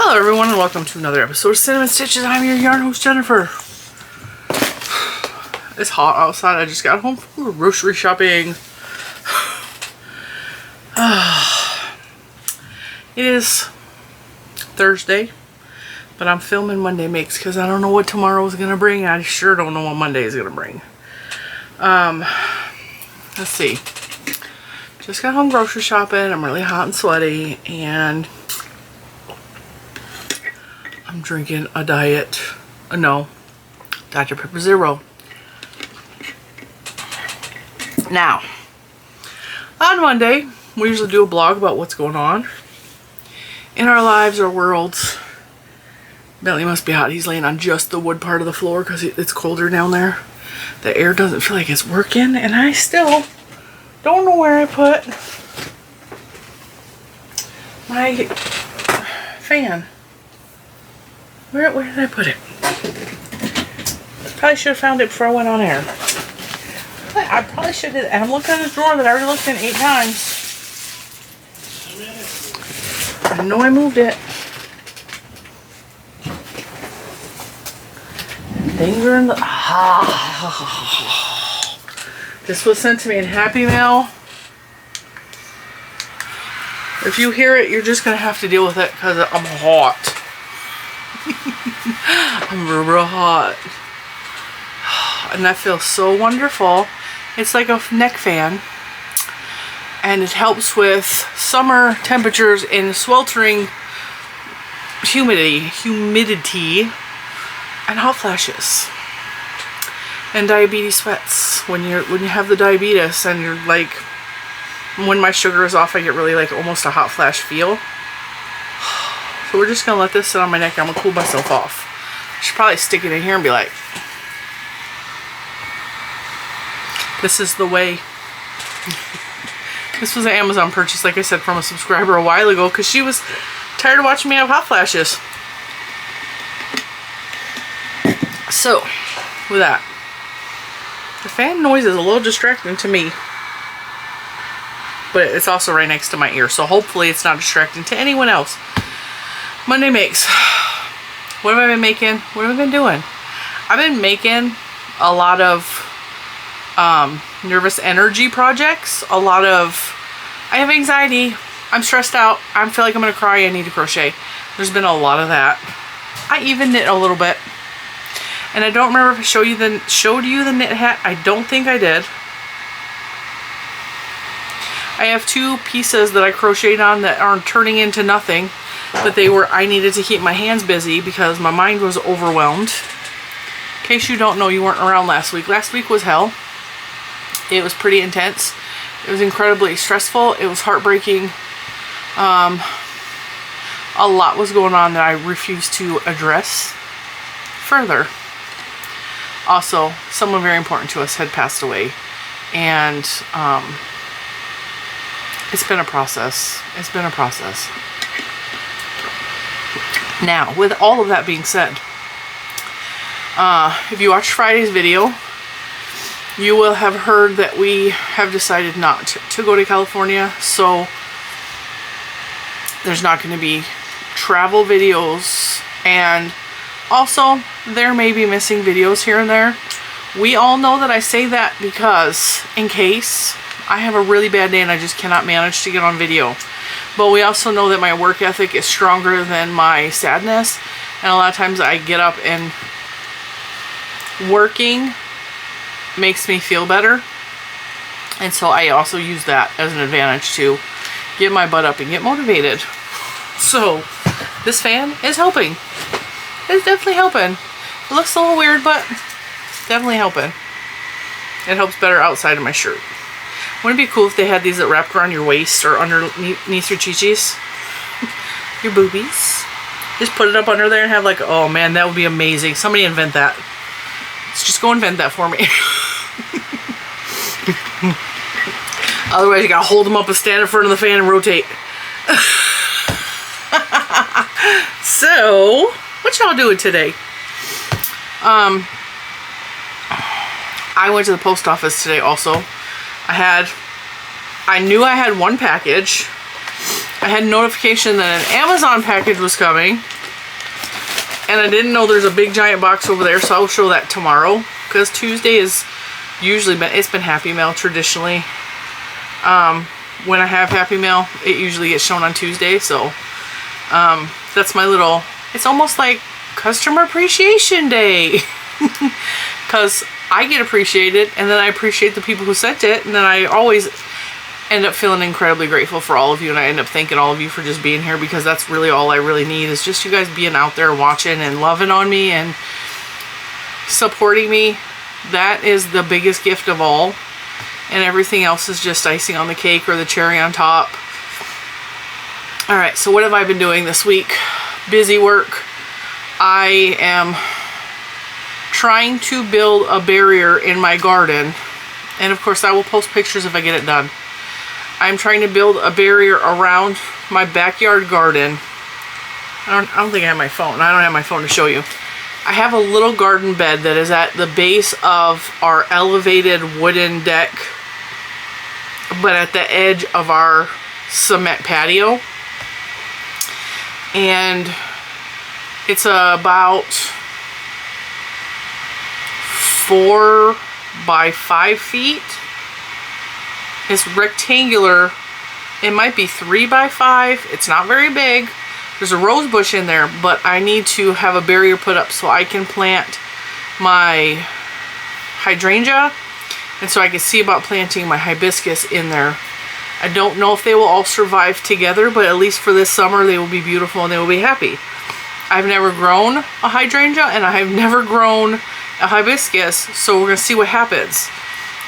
Hello everyone and welcome to another episode of Cinnamon Stitches. I'm your yarn host Jennifer. It's hot outside. I just got home from grocery shopping. It is Thursday, but I'm filming Monday Makes because I don't know what tomorrow is going to bring. I sure don't know what Monday is going to bring. Let's see. Just got home grocery shopping. I'm really hot and sweaty and I'm drinking a Dr. Pepper Zero. Now, on Monday, we usually do a blog about what's going on in our lives, our worlds. Bentley must be hot. He's laying on just the wood part of the floor because it's colder down there. The air doesn't feel like it's working, and I still don't know where I put my fan. Where did I put it? Probably should have found it before I went on air. I probably should have. And I'm looking in this drawer that I already looked in 8 times. I know I moved it. Things are in the... This was sent to me in Happy Mail. If you hear it, you're just going to have to deal with it because I'm hot. I'm real hot. And that feels so wonderful. It's like a neck fan. And it helps with summer temperatures in sweltering humidity and hot flashes. And diabetes sweats. When you have the diabetes and you're like, when my sugar is off, I get really like almost a hot flash feel. So we're just gonna let this sit on my neck. I'm gonna cool myself off. I should probably stick it in here and be like, this is the way. This was an Amazon purchase, like I said, from a subscriber a while ago because she was tired of watching me have hot flashes. So, with that, the fan noise is a little distracting to me, but it's also right next to my ear, so hopefully it's not distracting to anyone else. Monday Makes. What have I been making? What have I been doing? I've been making a lot of nervous energy projects. I have anxiety. I'm stressed out. I feel like I'm going to cry. I need to crochet. There's been a lot of that. I even knit a little bit. And I don't remember if I showed you the knit hat. I don't think I did. I have 2 pieces that I crocheted on that aren't turning into nothing. But I needed to keep my hands busy because my mind was overwhelmed. In case you don't know, you weren't around last week. Last week was hell. It was pretty intense. It was incredibly stressful. It was heartbreaking. A lot was going on that I refused to address further. Also, someone very important to us had passed away. And it's been a process. It's been a process. Now, with all of that being said, if you watched Friday's video, you will have heard that we have decided not to go to California, so there's not going to be travel videos, and also there may be missing videos here and there. We all know that I say that because in case I have a really bad day and I just cannot manage to get on video. But we also know that my work ethic is stronger than my sadness. And a lot of times I get up and working makes me feel better. And so I also use that as an advantage to get my butt up and get motivated. So this fan is helping. It's definitely helping. It looks a little weird, but it's definitely helping. It helps better outside of my shirt. Wouldn't it be cool if they had these that wrapped around your waist or underneath your chichis? Your boobies. Just put it up under there and have like, oh man, that would be amazing. Somebody invent that. Let's just go invent that for me. Otherwise you gotta hold them up and stand in front of the fan and rotate. So, what y'all doing today? I went to the post office today also. I knew I had one package. I had notification that an Amazon package was coming. And I didn't know there's a big giant box over there, so I'll show that tomorrow. Because Tuesday is usually it's been Happy Mail traditionally. When I have Happy Mail, it usually gets shown on Tuesday. So that's my little, it's almost like Customer Appreciation Day. Because I get appreciated, and then I appreciate the people who sent it, and then I always end up feeling incredibly grateful for all of you, and I end up thanking all of you for just being here, because that's really all I really need, is just you guys being out there watching and loving on me and supporting me. That is the biggest gift of all, and everything else is just icing on the cake or the cherry on top. Alright, so what have I been doing this week? Busy work. I am trying to build a barrier in my garden, and of course I will post pictures if I get it done. I'm trying to build a barrier around my backyard garden. I don't think I have my phone. I don't have my phone to show you. I have a little garden bed that is at the base of our elevated wooden deck, but at the edge of our cement patio. And it's about 4 by 5 feet. It's rectangular. It might be 3 by 5. It's not very big. There's a rose bush in there, but I need to have a barrier put up so I can plant my hydrangea, and so I can see about planting my hibiscus in there. I don't know if they will all survive together, but at least for this summer they will be beautiful and they will be happy. I've never grown a hydrangea, and I have never grown a hibiscus, so we're going to see what happens.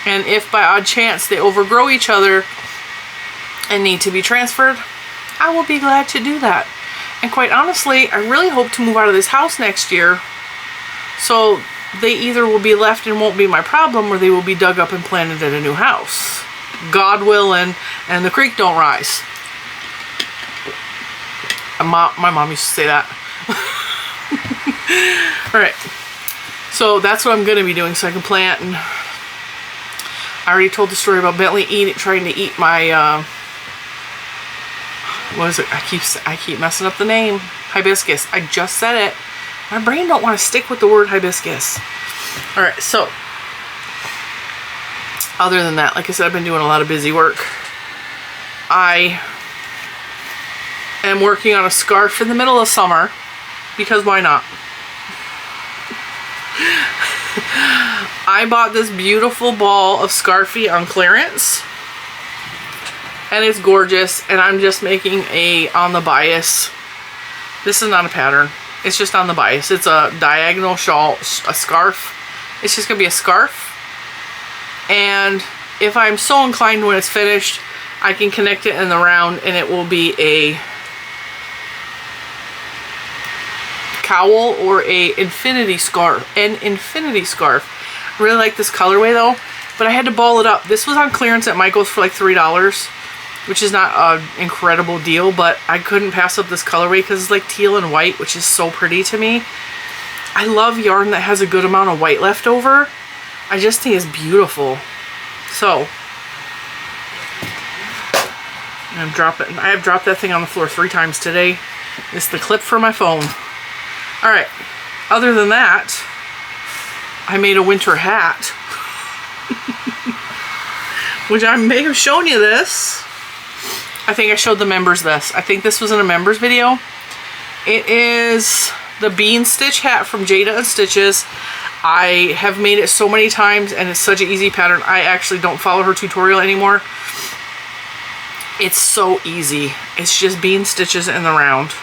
And if by odd chance they overgrow each other and need to be transferred, I will be glad to do that. And quite honestly, I really hope to move out of this house next year, so they either will be left and won't be my problem, or they will be dug up and planted at a new house. God willing, and the creek don't rise. My mom used to say that. Alright, so that's what I'm going to be doing, so I can plant. And I already told the story about Bentley trying to eat my, what is it? I keep messing up the name. Hibiscus. I just said it. My brain don't want to stick with the word hibiscus. Alright, so other than that, like I said, I've been doing a lot of busy work. I am working on a scarf in the middle of summer, because why not? I bought this beautiful ball of Scarfie on clearance, and it's gorgeous, and I'm just making a on the bias. This is not a pattern, it's just on the bias. It's a diagonal shawl, a scarf. It's just gonna be a scarf, and if I'm so inclined when it's finished, I can connect it in the round and it will be a cowl or a infinity scarf. I really like this colorway though, but I had to ball it up. This was on clearance at Michael's for like $3, which is not an incredible deal, but I couldn't pass up this colorway because it's like teal and white, which is so pretty to me. I love yarn that has a good amount of white left over. I just think it's beautiful. So I'm dropping. I have dropped that thing on the floor 3 times today. It's the clip for my phone. Alright, other than that, I made a winter hat. Which I may have shown you this. I think I showed the members this. I think this was in a members video. It is the bean stitch hat from Jujus Stitches. I have made it so many times, and it's such an easy pattern. I actually don't follow her tutorial anymore. It's so easy. It's just bean stitches in the round.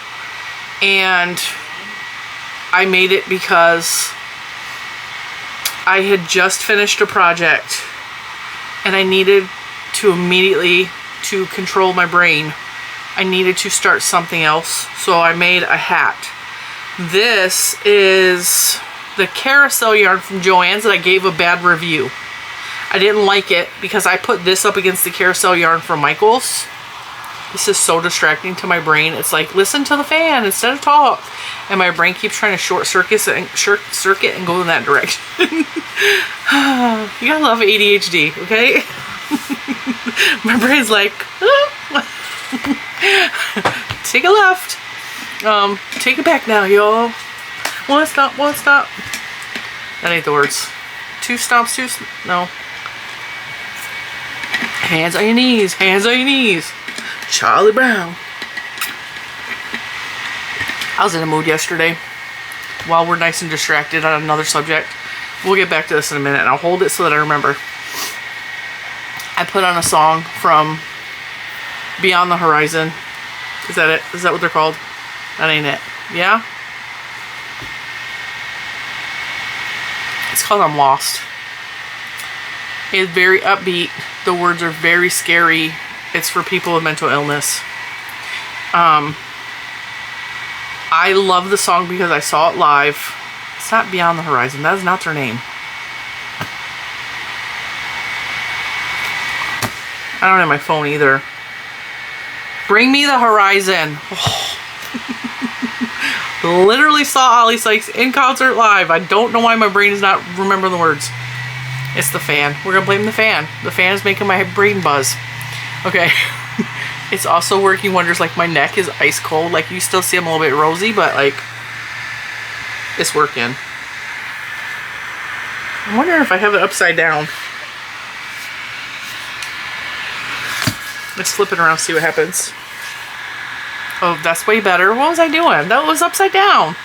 And I made it because I had just finished a project and I needed to immediately, to control my brain, I needed to start something else. So I made a hat. This is the carousel yarn from Joann's that I gave a bad review. I didn't like it because I put this up against the carousel yarn from Michael's. This is so distracting to my brain. It's like, listen to the fan instead of talk. And my brain keeps trying to short circuit and go in that direction. You gotta love ADHD, okay? My brain's like, take a left. Take it back now, y'all. One stop, one stop. That ain't the words. Two stops, no. Hands on your knees, hands on your knees. Charlie Brown. I was in a mood yesterday. While we're nice and distracted on another subject. We'll get back to this in a minute, and I'll hold it so that I remember. I put on a song from Beyond the Horizon. Is that it? Is that what they're called? That ain't it. Yeah? It's called I'm Lost. It's very upbeat. The words are very scary. It's for people with mental illness. I love the song because I saw it live. It's not Beyond the Horizon. That is not their name. I don't have my phone either. Bring Me the Horizon. Oh. Literally saw Ollie Sykes in concert live. I don't know why my brain is not remembering the words. It's the fan. We're gonna blame the fan. The fan is making my brain buzz. Okay. It's also working wonders. Like, my neck is ice cold. Like, you still see I'm a little bit rosy, but like, it's working. I'm wondering if I have it upside down. Let's flip it around, see what happens. Oh, that's way better. What was I doing? That was upside down.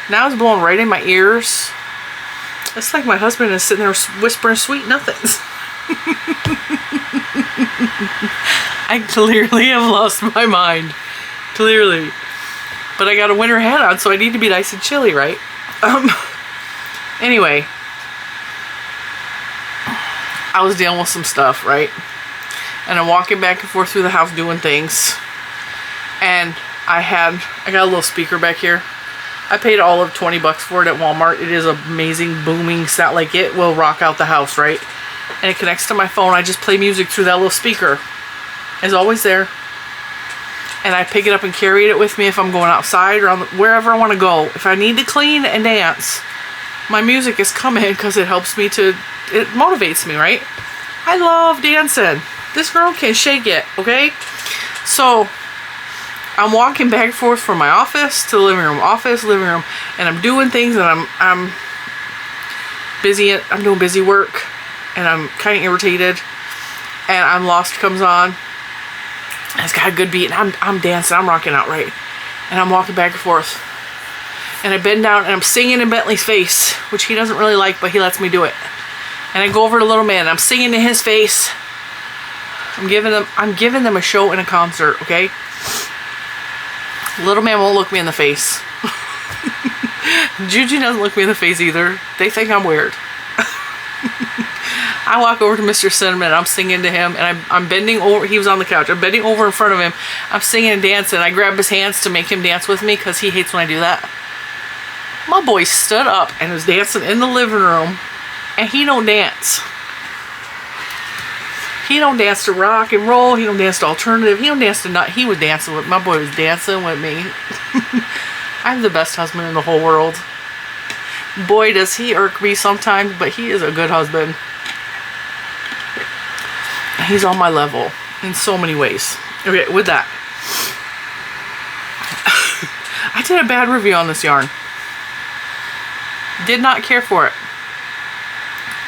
Now it's blowing right in my ears. It's like my husband is sitting there whispering sweet nothings. I clearly have lost my mind. Clearly. But I got a winter hat on, so I need to be nice and chilly, right? Anyway. I was dealing with some stuff, right? And I'm walking back and forth through the house doing things. And I got a little speaker back here. I paid all of $20 for it at Walmart. It is amazing, booming sound. Like, it will rock out the house, right? And it connects to my phone. I just play music through that little speaker. It's always there. And I pick it up and carry it with me if I'm going outside or wherever I want to go. If I need to clean and dance, my music is coming because it helps me to, it motivates me, right? I love dancing. This girl can shake it, okay? So, I'm walking back and forth from my office to the living room, office, living room, and I'm doing things, and I'm busy. I'm doing busy work, and I'm kind of irritated. And I'm Lost comes on. And it's got a good beat, and I'm dancing, I'm rocking out, right? And I'm walking back and forth, and I bend down and I'm singing in Bentley's face, which he doesn't really like, but he lets me do it. And I go over to Little Man, and I'm singing in his face. I'm giving them a show and a concert, okay? Little Man won't look me in the face. Juju doesn't look me in the face either. They think I'm weird. I walk over to Mr. Cinnamon, and I'm singing to him, and I'm bending over. He was on the couch. I'm bending over in front of him. I'm singing and dancing. I grab his hands to make him dance with me because he hates when I do that. My boy stood up and was dancing in the living room, and he don't dance. He don't dance to rock and roll. He don't dance to alternative. He don't dance to nut. He was dancing with, my boy was dancing with me. I'm the best husband in the whole world. Boy, does he irk me sometimes, but he is a good husband. He's on my level in so many ways. Okay, with that. I did a bad review on this yarn. Did not care for it.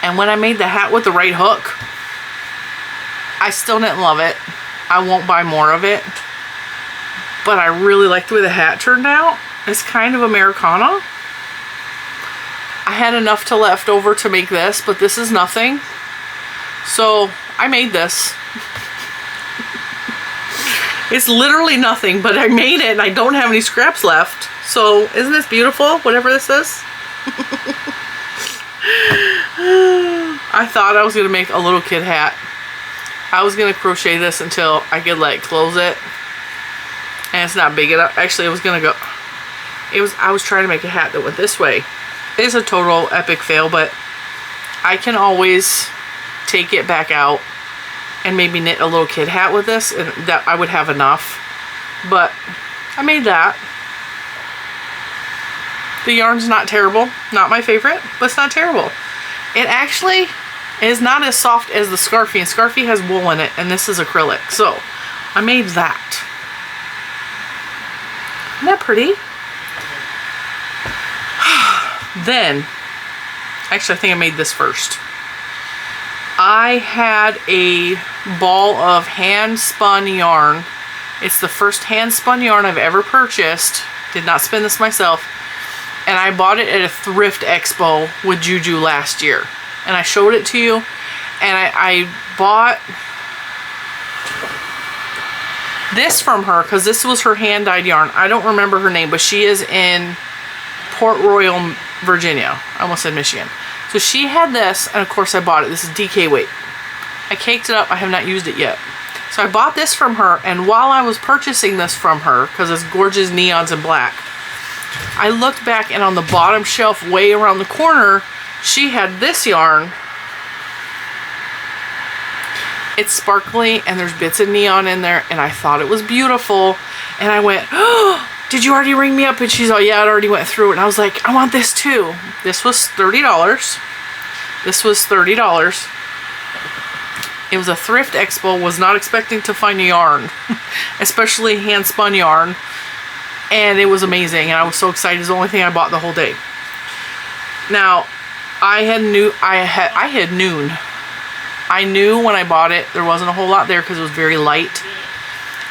And when I made the hat with the right hook, I still didn't love it. I won't buy more of it. But I really like the way the hat turned out. It's kind of Americana. I had enough to left over to make this, but this is nothing. So I made this. It's literally nothing, but I made it and I don't have any scraps left. So isn't this beautiful? Whatever this is. I thought I was going to make a little kid hat. I was going to crochet this until I could like close it. And it's not big enough. Actually, it was going to go. I was trying to make a hat that went this way. It's a total epic fail, but I can always take it back out and maybe knit a little kid hat with this, and that I would have enough. But I made that. The yarn's not terrible. Not my favorite, but it's not terrible. It actually is not as soft as the Scarfie, and Scarfie has wool in it, and this is acrylic. So I made that. Isn't that pretty? Then, actually I think I made this first. I had a ball of hand-spun yarn. It's the first hand-spun yarn I've ever purchased. Did not spin this myself. And I bought it at a thrift expo with Juju last year. And I showed it to you. And I bought this from her because this was her hand-dyed yarn. I don't remember her name, but she is in Port Royal, Virginia. I almost said Michigan. So she had this, and of course I bought it. This is DK weight. I caked it up. I have not used it yet. So I bought this from her, and while I was purchasing this from her, because it's gorgeous neons and black, I looked back, and on the bottom shelf way around the corner, she had this yarn. It's sparkly, and there's bits of neon in there, and I thought it was beautiful. And I went, oh, did you already ring me up? And she's all, yeah, it already went through. And I was like, I want this too. This was $30. This was $30. It was a thrift expo. Was not expecting to find a yarn, especially hand-spun yarn. And it was amazing, and I was so excited. It's the only thing I bought the whole day. Now, I had noon. I knew when I bought it there wasn't a whole lot there because it was very light,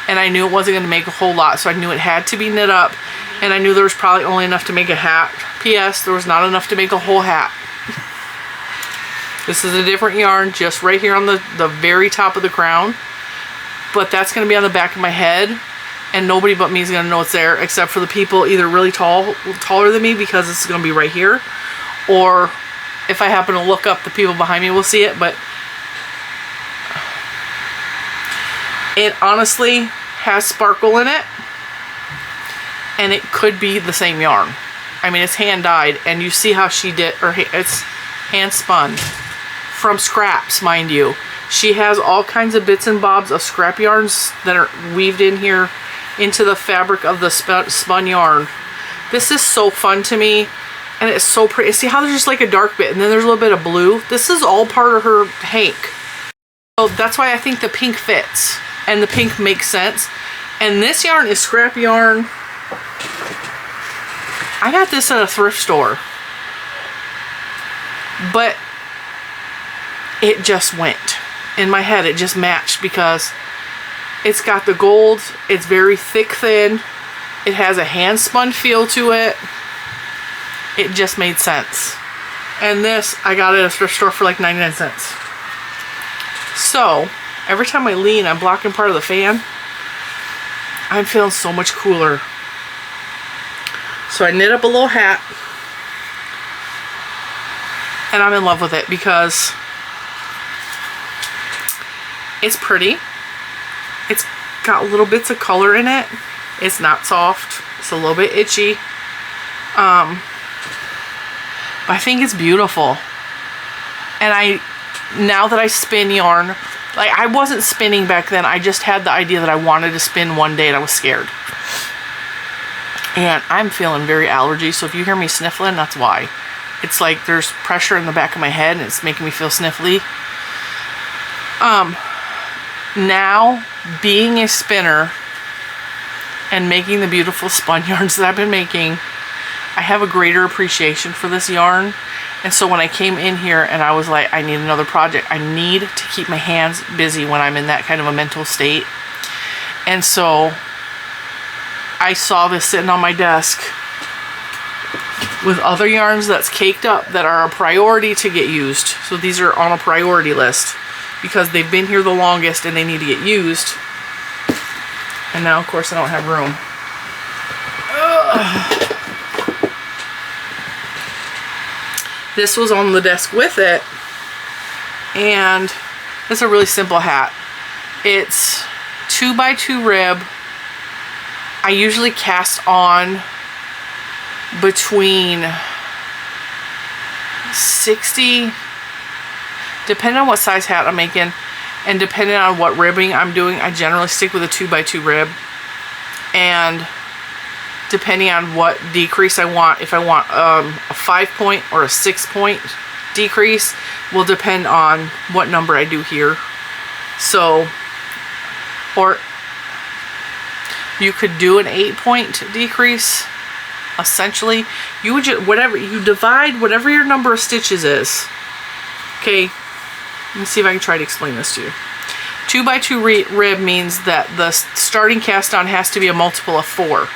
and I knew it wasn't going to make a whole lot, so I knew it had to be knit up, and I knew there was probably only enough to make a hat. P.S. There was not enough to make a whole hat. This is a different yarn, just right here on the very top of the crown, but that's going to be on the back of my head. And nobody but me is going to know it's there, except for the people either really taller than me, because it's going to be right here, or if I happen to look up, the people behind me will see it. But it honestly has sparkle in it, and it could be the same yarn. I mean, it's hand dyed, and you see how she did, or it's hand spun from scraps, mind you. She has all kinds of bits and bobs of scrap yarns that are weaved in here into the fabric of the spun yarn. This is so fun to me, and it's so pretty. See how there's just like a dark bit, and then there's a little bit of blue? This is all part of her hank. So that's why I think the pink fits, and the pink makes sense. And this yarn is scrap yarn. I got this at a thrift store, but it just went. In my head, it just matched because it's got the gold, it's very thick thin, it has a hand spun feel to it. It just made sense. And this, I got it at a thrift store for like 99 cents. So, every time I lean, I'm blocking part of the fan. I'm feeling so much cooler. So I knit up a little hat, and I'm in love with it because it's pretty. It's got little bits of color in it. It's not soft. It's a little bit itchy. But I think it's beautiful. And now that I spin yarn, like I wasn't spinning back then. I just had the idea that I wanted to spin one day and I was scared. And I'm feeling very allergy, so if you hear me sniffling, that's why. It's like there's pressure in the back of my head and it's making me feel sniffly. Now, being a spinner and making the beautiful spun yarns that I've been making, I have a greater appreciation for this yarn. And so when I came in here and I was like, I need another project. I need to keep my hands busy when I'm in that kind of a mental state. And so I saw this sitting on my desk with other yarns that's caked up that are a priority to get used. So these are on a priority list because they've been here the longest and they need to get used. And now, of course, I don't have room. Ugh. This was on the desk with it, and it's a really simple hat. It's 2x2 rib. I usually cast on between 60, depending on what size hat I'm making, and depending on what ribbing I'm doing, I generally stick with a 2x2 rib. And depending on what decrease I want, if I want a 5-point or a 6-point decrease, will depend on what number I do here. So, or you could do an 8-point decrease essentially, you would just, you divide whatever your number of stitches is. Okay, let me see if I can try to explain this to you. 2 by 2 rib means that the starting cast on has to be a multiple of 4.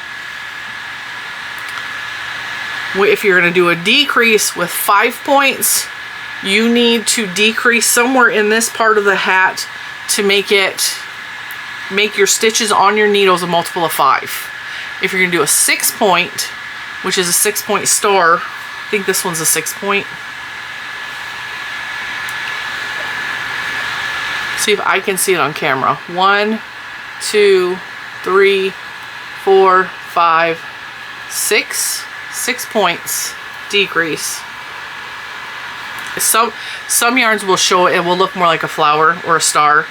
If you're going to do a decrease with 5 points, you need to decrease somewhere in this part of the hat to make your stitches on your needles a multiple of 5. If you're going to do a 6 point, which is a 6 point star, I think this one's a 6 point. See if I can see it on camera. 1, 2, 3, 4, 5, 6. 6 points decrease. Some yarns will show it will look more like a flower or a star.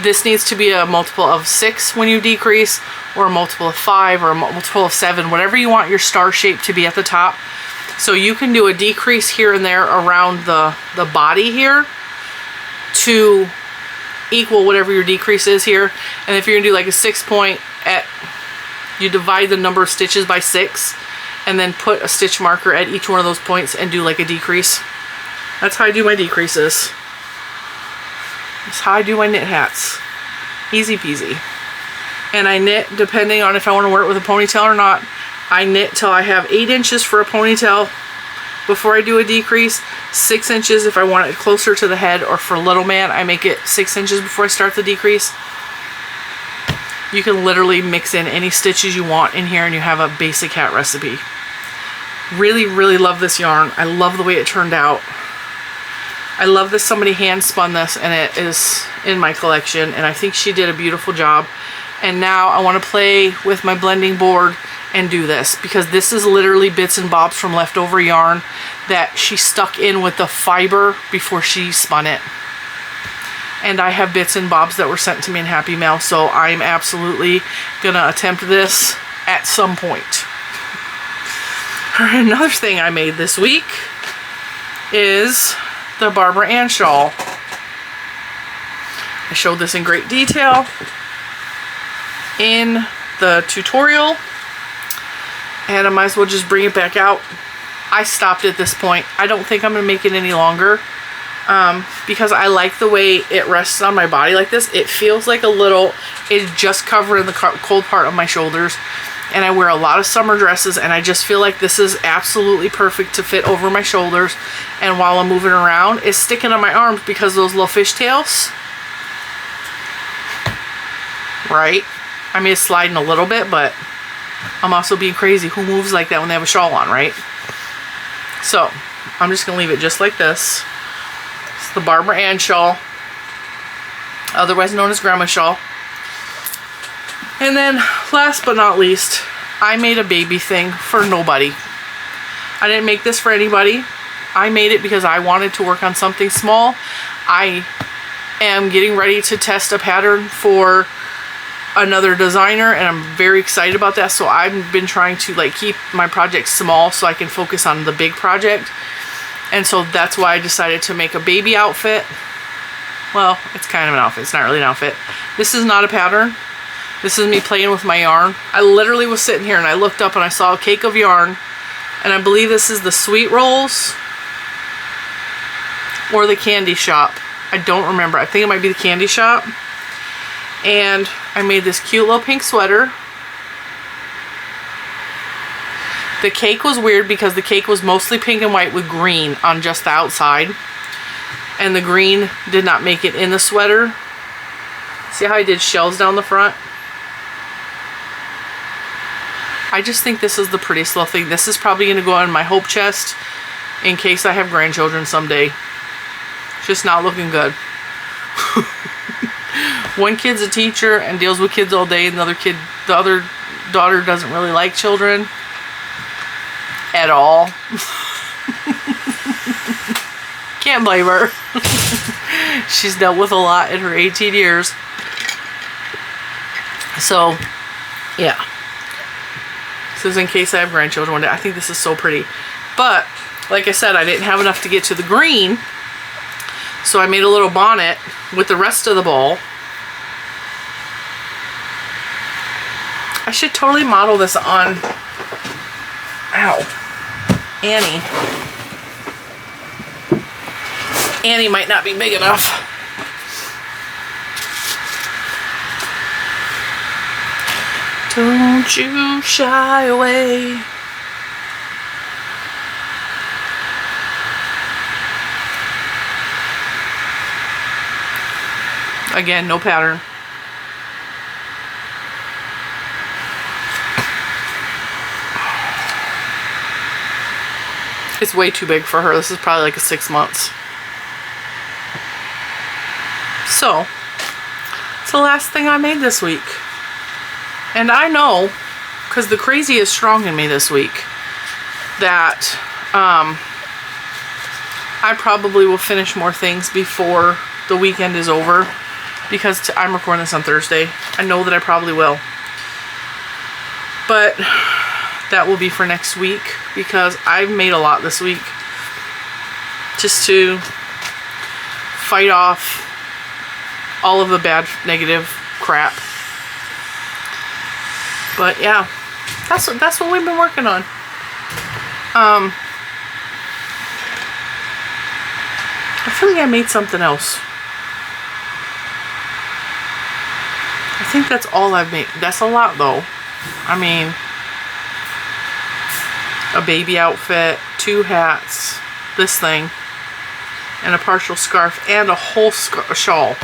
This needs to be a multiple of 6 when you decrease, or a multiple of 5, or a multiple of 7, whatever you want your star shape to be at the top. So you can do a decrease here and there around the body here to equal whatever your decrease is here. And if you're gonna do like a 6 point, you divide the number of stitches by 6 and then put a stitch marker at each one of those points and do like a decrease. That's how I do my decreases. That's how I do my knit hats. Easy peasy. And I knit depending on if I want to wear it with a ponytail or not. I knit till I have 8 inches for a ponytail before I do a decrease. 6 inches if I want it closer to the head, or for little man I make it 6 inches before I start the decrease. You can literally mix in any stitches you want in here and you have a basic hat recipe. Really, really love this yarn. I love the way it turned out. I love that somebody hand spun this and it is in my collection, and I think she did a beautiful job. And now I want to play with my blending board and do this, because this is literally bits and bobs from leftover yarn that she stuck in with the fiber before she spun it. And I have bits and bobs that were sent to me in Happy Mail, so I'm absolutely gonna attempt this at some point. Another thing I made this week is the Barbara Ann shawl. I showed this in great detail in the tutorial, and I might as well just bring it back out. I stopped at this point. I don't think I'm gonna make it any longer. Because I like the way it rests on my body like this. It feels like a little, it's just covering the cold part of my shoulders, and I wear a lot of summer dresses, and I just feel like this is absolutely perfect to fit over my shoulders, and while I'm moving around it's sticking on my arms because those little fishtails, right? I mean, it's sliding a little bit, but I'm also being crazy. Who moves like that when they have a shawl on, right? So I'm just gonna leave it just like this. The Barbara Ann shawl, otherwise known as Grandma shawl. And then last but not least, I made a baby thing for nobody. I didn't make this for anybody. I made it because I wanted to work on something small. I am getting ready to test a pattern for another designer, and I'm very excited about that. So I've been trying to like keep my projects small so I can focus on the big project. And so that's why I decided to make a baby outfit. Well, it's kind of an outfit. It's not really an outfit. This is not a pattern. This is me playing with my yarn. I literally was sitting here and I looked up and I saw a cake of yarn. And I believe this is the Sweet Rolls or the Candy Shop. I don't remember. I think it might be the Candy Shop. And I made this cute little pink sweater. The cake was weird because the cake was mostly pink and white with green on just the outside. And the green did not make it in the sweater. See how I did shells down the front? I just think this is the prettiest little thing. This is probably going to go on my hope chest in case I have grandchildren someday. It's just not looking good. One kid's a teacher and deals with kids all day, and the other daughter doesn't really like children at all. Can't blame her. She's dealt with a lot in her 18 years. So, yeah. This is in case I have grandchildren one day. I think this is so pretty. But, like I said, I didn't have enough to get to the green. So I made a little bonnet with the rest of the ball. I should totally model this on Ow. Annie might not be big enough. Don't you shy away. Again, no pattern. It's way too big for her. This is probably like a 6 months. So, it's the last thing I made this week. And I know, because the crazy is strong in me this week, that I probably will finish more things before the weekend is over, because I'm recording this on Thursday. I know that I probably will. But that will be for next week, because I've made a lot this week just to fight off all of the bad, negative crap. But yeah, that's what we've been working on. I feel like I made something else. I think that's all I've made. That's a lot though. I mean, a baby outfit, 2 hats, this thing, and a partial scarf, and a whole shawl.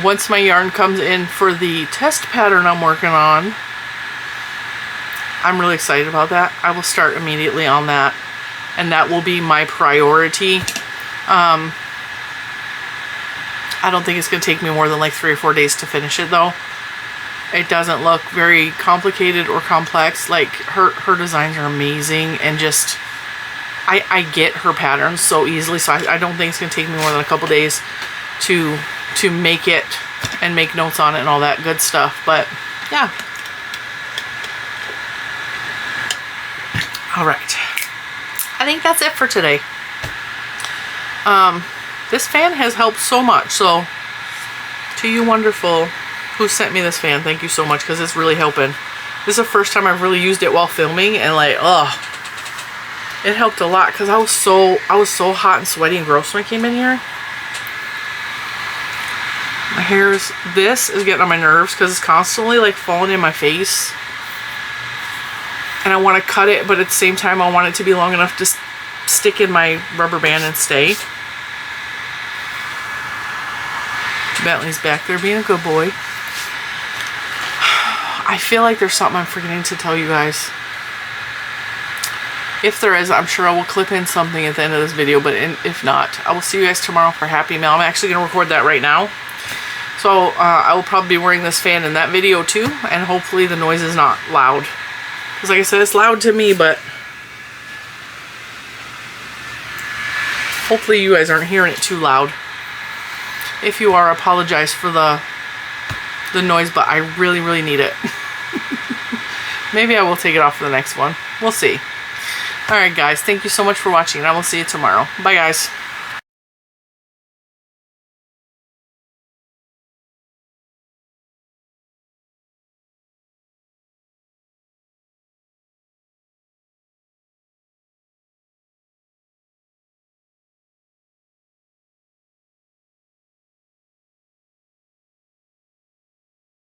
Once my yarn comes in for the test pattern I'm working on, I'm really excited about that. I will start immediately on that, and that will be my priority. I don't think it's going to take me more than like 3 or 4 days to finish it though. It doesn't look very complicated or complex. Like her designs are amazing, and just I get her patterns so easily, so I don't think it's going to take me more than a couple days to make it and make notes on it and all that good stuff. But yeah. Alright. I think that's it for today. This fan has helped so much, so to you wonderful who sent me this fan, thank you so much, because it's really helping. This is the first time I've really used it while filming, and like, it helped a lot, because I was so hot and sweaty and gross when I came in here. My hair's, this is getting on my nerves because it's constantly like falling in my face, and I want to cut it, but at the same time I want it to be long enough to stick in my rubber band and stay. Bentley's back there being a good boy. I feel like there's something I'm forgetting to tell you guys. If there is, I'm sure I will clip in something at the end of this video, but if not, I will see you guys tomorrow for Happy Mail. I'm actually going to record that right now. So I will probably be wearing this fan in that video too, and hopefully the noise is not loud. Because like I said, it's loud to me, but hopefully you guys aren't hearing it too loud. If you are, I apologize for the noise, but I really, really need it. Maybe I will take it off for the next one. We'll see. Alright guys, thank you so much for watching, and I will see you tomorrow. Bye guys.